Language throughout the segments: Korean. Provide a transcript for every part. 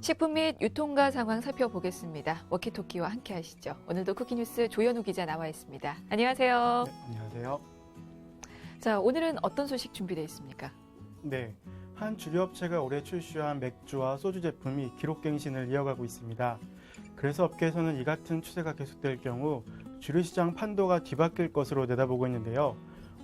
식품 및 유통가 상황 살펴보겠습니다. 워키토키와 함께 하시죠. 오늘도 쿠키뉴스 조현우 기자 나와 있습니다. 안녕하세요. 네, 안녕하세요. 자, 오늘은 어떤 소식 준비되어 있습니까? 네, 한 주류 업체가 올해 출시한 맥주와 소주 제품이 기록갱신을 이어가고 있습니다. 그래서 업계에서는 이 같은 추세가 계속될 경우 주류 시장 판도가 뒤바뀔 것으로 내다보고 있는데요.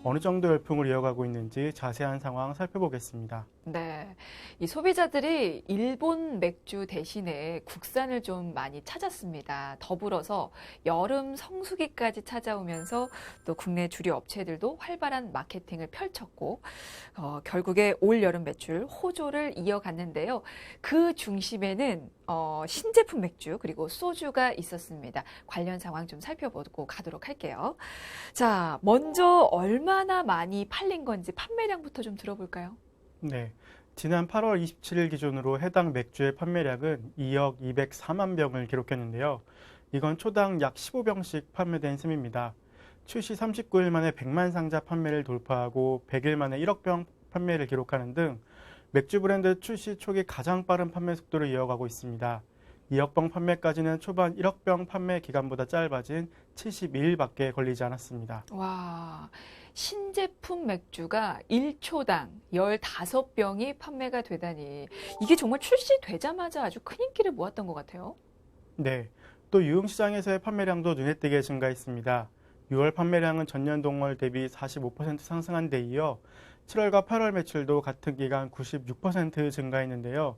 어느 정도 열풍을 이어가고 있는지 자세한 상황 살펴보겠습니다. 네, 이 소비자들이 일본 맥주 대신에 국산을 좀 많이 찾았습니다. 더불어서 여름 성수기까지 찾아오면서 또 국내 주류 업체들도 활발한 마케팅을 펼쳤고 결국에 올 여름 매출 호조를 이어갔는데요. 그 중심에는 신제품 맥주 그리고 소주가 있었습니다. 관련 상황 좀 살펴보고 가도록 할게요. 자, 먼저 얼마나 많이 팔린 건지 판매량부터 좀 들어볼까요? 네, 지난 8월 27일 기준으로 해당 맥주의 판매량은 2억 204만 병을 기록했는데요. 이건 초당 약 15병씩 판매된 셈입니다. 출시 39일 만에 100만 상자 판매를 돌파하고 100일 만에 1억 병 판매를 기록하는 등 맥주 브랜드 출시 초기 가장 빠른 판매 속도를 이어가고 있습니다. 2억 병 판매까지는 초반 1억 병 판매 기간보다 짧아진 72일밖에 걸리지 않았습니다. 와, 신제품 맥주가 1초당 15병이 판매가 되다니 이게 정말 출시되자마자 아주 큰 인기를 모았던 것 같아요. 네, 또 유흥시장에서의 판매량도 눈에 띄게 증가했습니다. 6월 판매량은 전년 동월 대비 45% 상승한 데 이어 7월과 8월 매출도 같은 기간 96% 증가했는데요.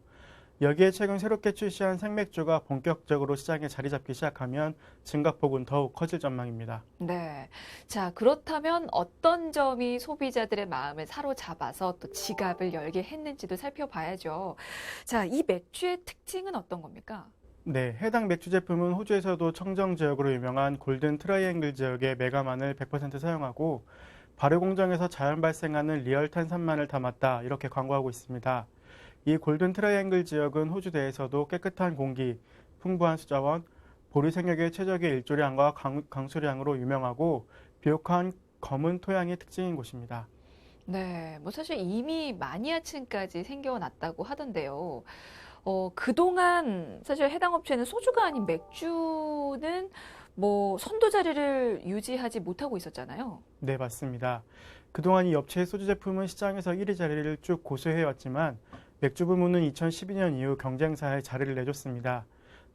여기에 최근 새롭게 출시한 생맥주가 본격적으로 시장에 자리 잡기 시작하면 증가폭은 더욱 커질 전망입니다. 네. 자, 그렇다면 어떤 점이 소비자들의 마음을 사로잡아서 또 지갑을 열게 했는지도 살펴봐야죠. 자, 이 맥주의 특징은 어떤 겁니까? 네, 해당 맥주 제품은 호주에서도 청정 지역으로 유명한 골든 트라이앵글 지역의 메가만을 100% 사용하고 발효 공정에서 자연 발생하는 리얼 탄산만을 담았다 이렇게 광고하고 있습니다. 이 골든 트라이앵글 지역은 호주 내에서도 깨끗한 공기, 풍부한 수자원, 보리 생육의 최적의 일조량과 강수량으로 유명하고 비옥한 검은 토양이 특징인 곳입니다. 네, 뭐 사실 이미 마니아층까지 생겨났다고 하던데요. 그동안 사실 해당 업체는 소주가 아닌 맥주는 뭐 선도 자리를 유지하지 못하고 있었잖아요. 네, 맞습니다. 그동안 이 업체의 소주 제품은 시장에서 1위 자리를 쭉 고수해왔지만 맥주 부문은 2012년 이후 경쟁사에 자리를 내줬습니다.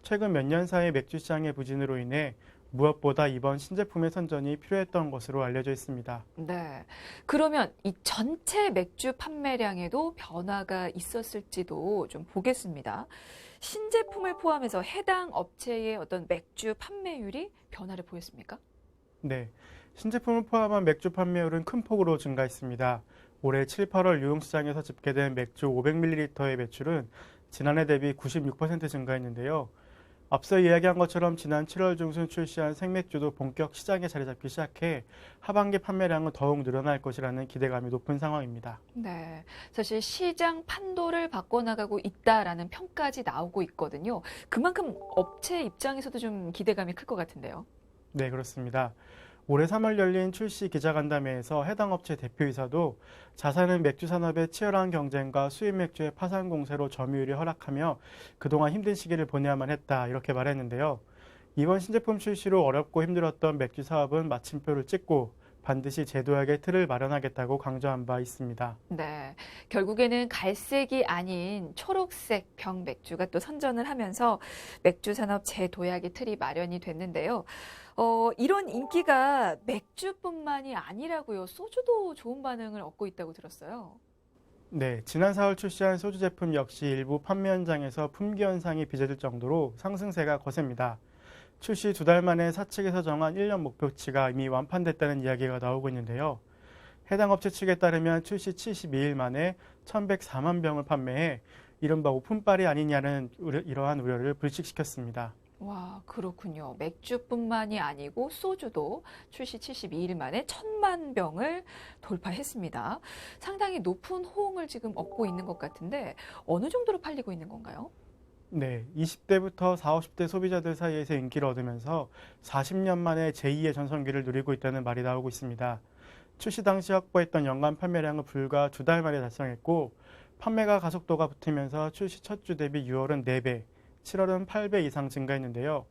최근 몇 년 사이 맥주 시장의 부진으로 인해 무엇보다 이번 신제품의 선전이 필요했던 것으로 알려져 있습니다. 네. 그러면 이 전체 맥주 판매량에도 변화가 있었을지도 좀 보겠습니다. 신제품을 포함해서 해당 업체의 어떤 맥주 판매율이 변화를 보였습니까? 네, 신제품을 포함한 맥주 판매율은 큰 폭으로 증가했습니다. 올해 7, 8월 유흥시장에서 집계된 맥주 500ml의 매출은 지난해 대비 96% 증가했는데요. 앞서 이야기한 것처럼 지난 7월 중순 출시한 생맥주도 본격 시장에 자리 잡기 시작해 하반기 판매량은 더욱 늘어날 것이라는 기대감이 높은 상황입니다. 네. 사실 시장 판도를 바꿔나가고 있다라는 평가까지 나오고 있거든요. 그만큼 업체 입장에서도 좀 기대감이 클 것 같은데요. 네, 그렇습니다. 올해 3월 열린 출시 기자간담회에서 해당 업체 대표이사도 자사는 맥주 산업의 치열한 경쟁과 수입 맥주의 파산 공세로 점유율이 허락하며 그동안 힘든 시기를 보내야만 했다 이렇게 말했는데요. 이번 신제품 출시로 어렵고 힘들었던 맥주 사업은 마침표를 찍고 반드시 제도약의 틀을 마련하겠다고 강조한 바 있습니다. 네. 결국에는 갈색이 아닌 초록색 병 맥주가 또 선전을 하면서 맥주 산업 재도약의 틀이 마련이 됐는데요. 이런 인기가 맥주뿐만이 아니라고요. 소주도 좋은 반응을 얻고 있다고 들었어요. 네, 지난 4월 출시한 소주 제품 역시 일부 판매 현장에서 품귀 현상이 빚어질 정도로 상승세가 거셉니다. 출시 2달 만에 사측에서 정한 1년 목표치가 이미 완판됐다는 이야기가 나오고 있는데요. 해당 업체 측에 따르면 출시 72일 만에 1,104만 병을 판매해 이른바 오픈빨이 아니냐는 이러한 우려를 불식시켰습니다. 와, 그렇군요. 맥주뿐만이 아니고 소주도 출시 72일 만에 1,000만 병을 돌파했습니다. 상당히 높은 호응을 지금 얻고 있는 것 같은데 어느 정도로 팔리고 있는 건가요? 네, 20대부터 40, 50대 소비자들 사이에서 인기를 얻으면서 40년 만에 제2의 전성기를 누리고 있다는 말이 나오고 있습니다. 출시 당시 확보했던 연간 판매량은 불과 2달 만에 달성했고 판매가 가속도가 붙으면서 출시 첫 주 대비 6월은 4배, 7월은 8배 이상 증가했는데요.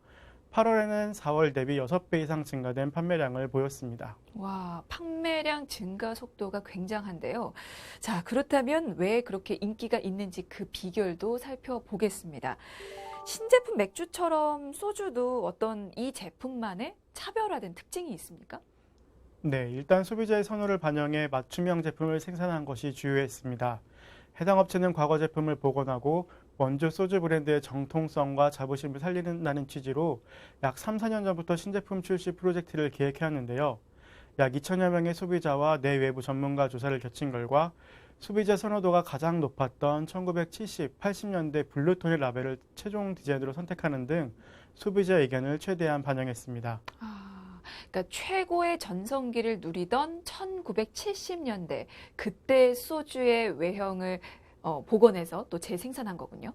8월에는 4월 대비 6배 이상 증가된 판매량을 보였습니다. 와, 판매량 증가 속도가 굉장한데요. 자, 그렇다면 왜 그렇게 인기가 있는지 그 비결도 살펴보겠습니다. 신제품 맥주처럼 소주도 어떤 이 제품만의 차별화된 특징이 있습니까? 네, 일단 소비자의 선호를 반영해 맞춤형 제품을 생산한 것이 주요했습니다. 해당 업체는 과거 제품을 복원하고 원조 소주 브랜드의 정통성과 자부심을 살린다는 취지로 약 3, 4년 전부터 신제품 출시 프로젝트를 계획해왔는데요. 약 2천여 명의 소비자와 내외부 전문가 조사를 거친 결과 소비자 선호도가 가장 높았던 1970, 80년대 블루톤의 라벨을 최종 디자인으로 선택하는 등 소비자 의견을 최대한 반영했습니다. 그러니까 최고의 전성기를 누리던 1970년대 그때 소주의 외형을 복원해서 또 재생산한 거군요.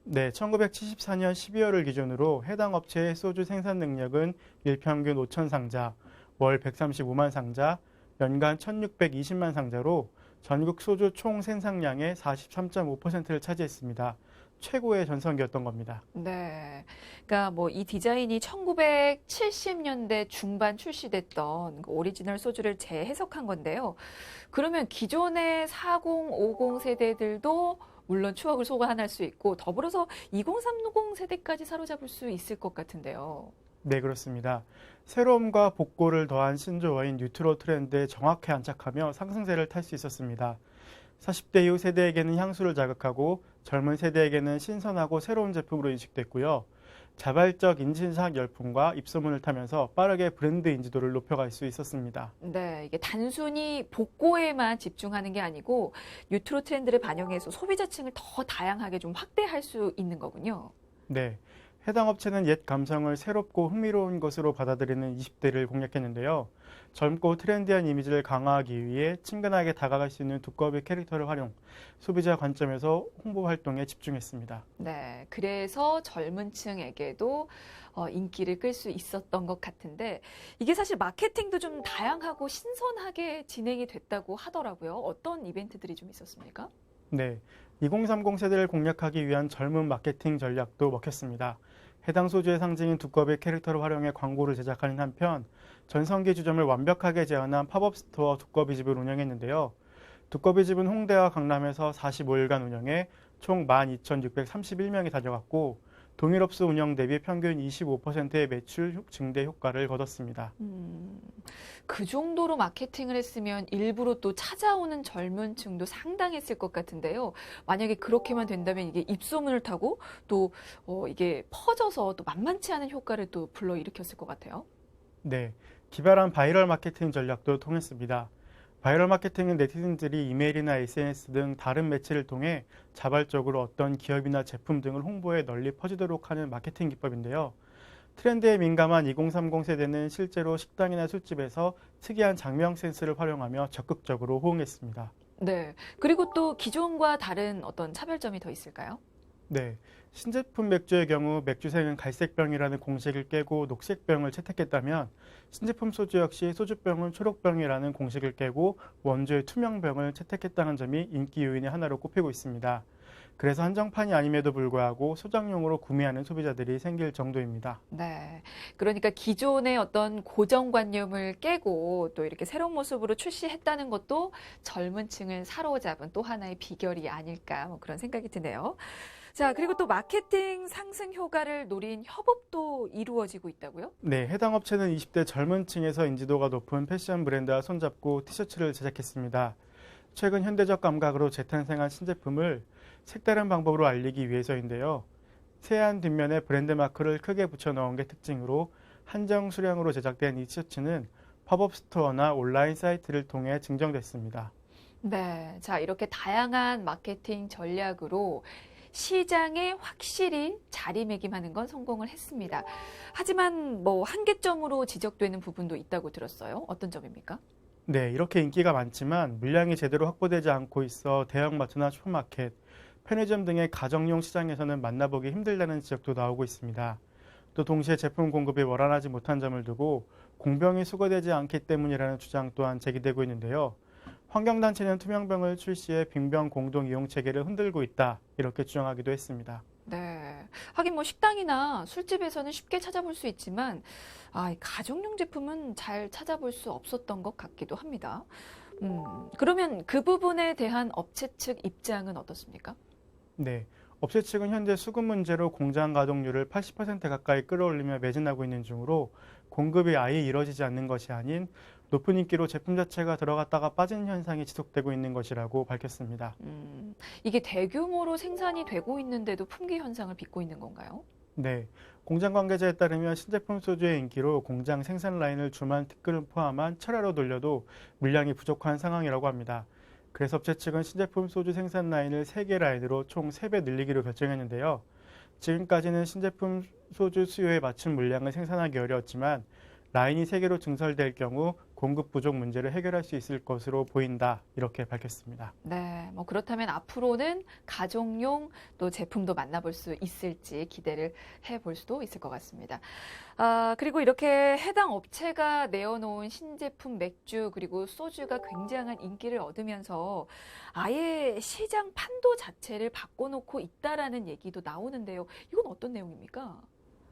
네, 1974년 12월을 기준으로 해당 업체의 소주 생산 능력은 일평균 5천 상자, 월 135만 상자, 연간 1620만 상자로 전국 소주 총 생산량의 43.5%를 차지했습니다. 최고의 전성기였던 겁니다. 네. 그러니까 뭐 이 디자인이 1970년대 중반 출시됐던 그 오리지널 소주를 재해석한 건데요. 그러면 기존의 40, 50 세대들도 물론 추억을 소환할 수 있고 더불어서 2030 세대까지 사로잡을 수 있을 것 같은데요. 네, 그렇습니다. 새로움과 복고를 더한 신조어인 뉴트로 트렌드에 정확히 안착하며 상승세를 탈 수 있었습니다. 40대 이후 세대에게는 향수를 자극하고 젊은 세대에게는 신선하고 새로운 제품으로 인식됐고요. 자발적 인신사학 열풍과 입소문을 타면서 빠르게 브랜드 인지도를 높여갈 수 있었습니다. 네, 이게 단순히 복고에만 집중하는 게 아니고 뉴트로 트렌드를 반영해서 소비자층을 더 다양하게 좀 확대할 수 있는 거군요. 네, 해당 업체는 옛 감성을 새롭고 흥미로운 것으로 받아들이는 20대를 공략했는데요. 젊고 트렌디한 이미지를 강화하기 위해 친근하게 다가갈 수 있는 두꺼비 캐릭터를 활용, 소비자 관점에서 홍보 활동에 집중했습니다. 네, 그래서 젊은 층에게도 인기를 끌 수 있었던 것 같은데 이게 사실 마케팅도 좀 다양하고 신선하게 진행이 됐다고 하더라고요. 어떤 이벤트들이 좀 있었습니까? 네, 2030 세대를 공략하기 위한 젊은 마케팅 전략도 먹혔습니다. 해당 소주의 상징인 두꺼비 캐릭터를 활용해 광고를 제작하는 한편 전성기 주점을 완벽하게 재현한 팝업 스토어 두꺼비집을 운영했는데요. 두꺼비집은 홍대와 강남에서 45일간 운영해 총 12,631명이 다녀갔고 동일업소 운영 대비 평균 25%의 매출 증대 효과를 거뒀습니다. 그 정도로 마케팅을 했으면 일부러 또 찾아오는 젊은 층도 상당했을 것 같은데요. 만약에 그렇게만 된다면 이게 입소문을 타고 또 이게 퍼져서 또 만만치 않은 효과를 또 불러일으켰을 것 같아요. 네, 기발한 바이럴 마케팅 전략도 통했습니다. 바이럴 마케팅은 네티즌들이 이메일이나 SNS 등 다른 매체를 통해 자발적으로 어떤 기업이나 제품 등을 홍보에 널리 퍼지도록 하는 마케팅 기법인데요. 트렌드에 민감한 2030 세대는 실제로 식당이나 술집에서 특이한 장명 센스를 활용하며 적극적으로 호응했습니다. 네. 그리고 또 기존과 다른 어떤 차별점이 더 있을까요? 네, 신제품 맥주의 경우 맥주색은 갈색병이라는 공식을 깨고 녹색병을 채택했다면 신제품 소주 역시 소주병은 초록병이라는 공식을 깨고 원조의 투명병을 채택했다는 점이 인기 요인의 하나로 꼽히고 있습니다. 그래서 한정판이 아님에도 불구하고 소장용으로 구매하는 소비자들이 생길 정도입니다. 네. 그러니까 기존의 어떤 고정관념을 깨고 또 이렇게 새로운 모습으로 출시했다는 것도 젊은 층을 사로잡은 또 하나의 비결이 아닐까 뭐 그런 생각이 드네요. 자, 그리고 또 마케팅 상승 효과를 노린 협업도 이루어지고 있다고요? 네, 해당 업체는 20대 젊은 층에서 인지도가 높은 패션 브랜드와 손잡고 티셔츠를 제작했습니다. 최근 현대적 감각으로 재탄생한 신제품을 색다른 방법으로 알리기 위해서인데요. 새한 뒷면에 브랜드 마크를 크게 붙여 넣은 게 특징으로 한정 수량으로 제작된 이 티셔츠는 팝업 스토어나 온라인 사이트를 통해 증정됐습니다. 네. 자, 이렇게 다양한 마케팅 전략으로 시장에 확실히 자리매김하는 건 성공을 했습니다. 하지만 뭐 한계점으로 지적되는 부분도 있다고 들었어요. 어떤 점입니까? 네, 이렇게 인기가 많지만 물량이 제대로 확보되지 않고 있어 대형마트나 슈퍼마켓, 편의점 등의 가정용 시장에서는 만나보기 힘들다는 지적도 나오고 있습니다. 또 동시에 제품 공급이 원활하지 못한 점을 두고 공병이 수거되지 않기 때문이라는 주장 또한 제기되고 있는데요. 환경단체는 투명병을 출시해 빈병 공동 이용 체계를 흔들고 있다 이렇게 주장하기도 했습니다. 네. 하긴 뭐 식당이나 술집에서는 쉽게 찾아볼 수 있지만, 이 가정용 제품은 잘 찾아볼 수 없었던 것 같기도 합니다. 그러면 그 부분에 대한 업체 측 입장은 어떻습니까? 네, 업체 측은 현재 수급 문제로 공장 가동률을 80% 가까이 끌어올리며 매진하고 있는 중으로 공급이 아예 이뤄지지 않는 것이 아닌 높은 인기로 제품 자체가 들어갔다가 빠지는 현상이 지속되고 있는 것이라고 밝혔습니다. 이게 대규모로 생산이 되고 있는데도 품귀 현상을 빚고 있는 건가요? 네, 공장 관계자에 따르면 신제품 소주의 인기로 공장 생산 라인을 주만 티끌을 포함한 철야로 돌려도 물량이 부족한 상황이라고 합니다. 그래서 업체 측은 신제품 소주 생산 라인을 3개 라인으로 총 3배 늘리기로 결정했는데요. 지금까지는 신제품 소주 수요에 맞춘 물량을 생산하기 어려웠지만 라인이 3개로 증설될 경우 공급 부족 문제를 해결할 수 있을 것으로 보인다. 이렇게 밝혔습니다. 네, 뭐 그렇다면 앞으로는 가정용 또 제품도 만나볼 수 있을지 기대를 해볼 수도 있을 것 같습니다. 그리고 이렇게 해당 업체가 내어놓은 신제품 맥주 그리고 소주가 굉장한 인기를 얻으면서 아예 시장 판도 자체를 바꿔놓고 있다라는 얘기도 나오는데요. 이건 어떤 내용입니까?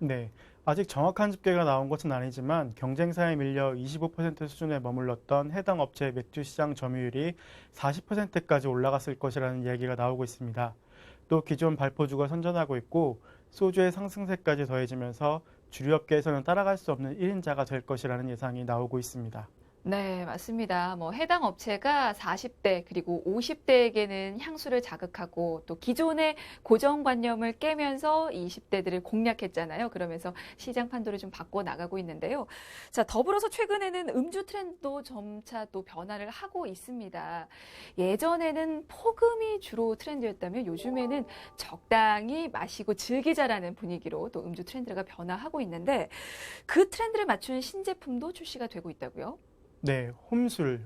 네, 아직 정확한 집계가 나온 것은 아니지만 경쟁사에 밀려 25% 수준에 머물렀던 해당 업체의 맥주 시장 점유율이 40%까지 올라갔을 것이라는 이야기가 나오고 있습니다. 또 기존 발포주가 선전하고 있고 소주의 상승세까지 더해지면서 주류업계에서는 따라갈 수 없는 1인자가 될 것이라는 예상이 나오고 있습니다. 네, 맞습니다. 뭐 해당 업체가 40대 그리고 50대에게는 향수를 자극하고 또 기존의 고정관념을 깨면서 20대들을 공략했잖아요. 그러면서 시장 판도를 좀 바꿔 나가고 있는데요. 자, 더불어서 최근에는 음주 트렌드도 점차 또 변화를 하고 있습니다. 예전에는 폭음이 주로 트렌드였다면 요즘에는 적당히 마시고 즐기자라는 분위기로 또 음주 트렌드가 변화하고 있는데 그 트렌드를 맞춘 신제품도 출시가 되고 있다고요? 네, 혼술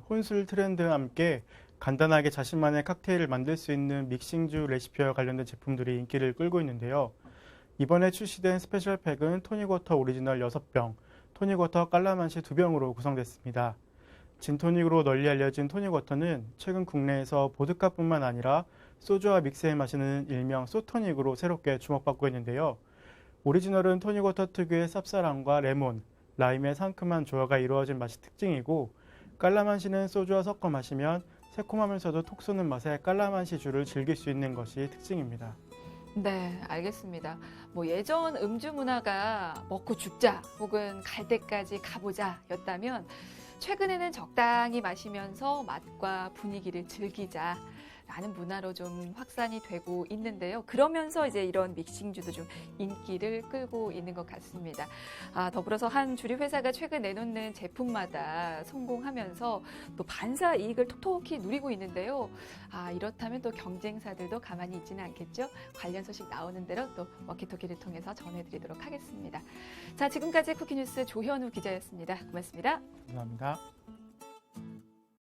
트렌드와 함께 간단하게 자신만의 칵테일을 만들 수 있는 믹싱주 레시피와 관련된 제품들이 인기를 끌고 있는데요. 이번에 출시된 스페셜 팩은 토닉워터 오리지널 6병, 토닉워터 깔라만시 2병으로 구성됐습니다. 진토닉으로 널리 알려진 토닉워터는 최근 국내에서 보드카뿐만 아니라 소주와 믹스해 마시는 일명 소토닉으로 새롭게 주목받고 있는데요. 오리지널은 토닉워터 특유의 쌉쌀함과 레몬, 라임의 상큼한 조화가 이루어진 맛이 특징이고 깔라만시는 소주와 섞어 마시면 새콤하면서도 톡 쏘는 맛의 깔라만시 주를 즐길 수 있는 것이 특징입니다. 네, 알겠습니다. 뭐 예전 음주 문화가 먹고 죽자 혹은 갈 때까지 가보자 였다면 최근에는 적당히 마시면서 맛과 분위기를 즐기자 라는 문화로 좀 확산이 되고 있는데요. 그러면서 이제 이런 믹싱주도 좀 인기를 끌고 있는 것 같습니다. 더불어서 한 주류 회사가 최근 내놓는 제품마다 성공하면서 또 반사 이익을 톡톡히 누리고 있는데요. 이렇다면 또 경쟁사들도 가만히 있지는 않겠죠. 관련 소식 나오는 대로 또 워키토키를 통해서 전해드리도록 하겠습니다. 자, 지금까지 쿠키뉴스 조현우 기자였습니다. 고맙습니다. 감사합니다.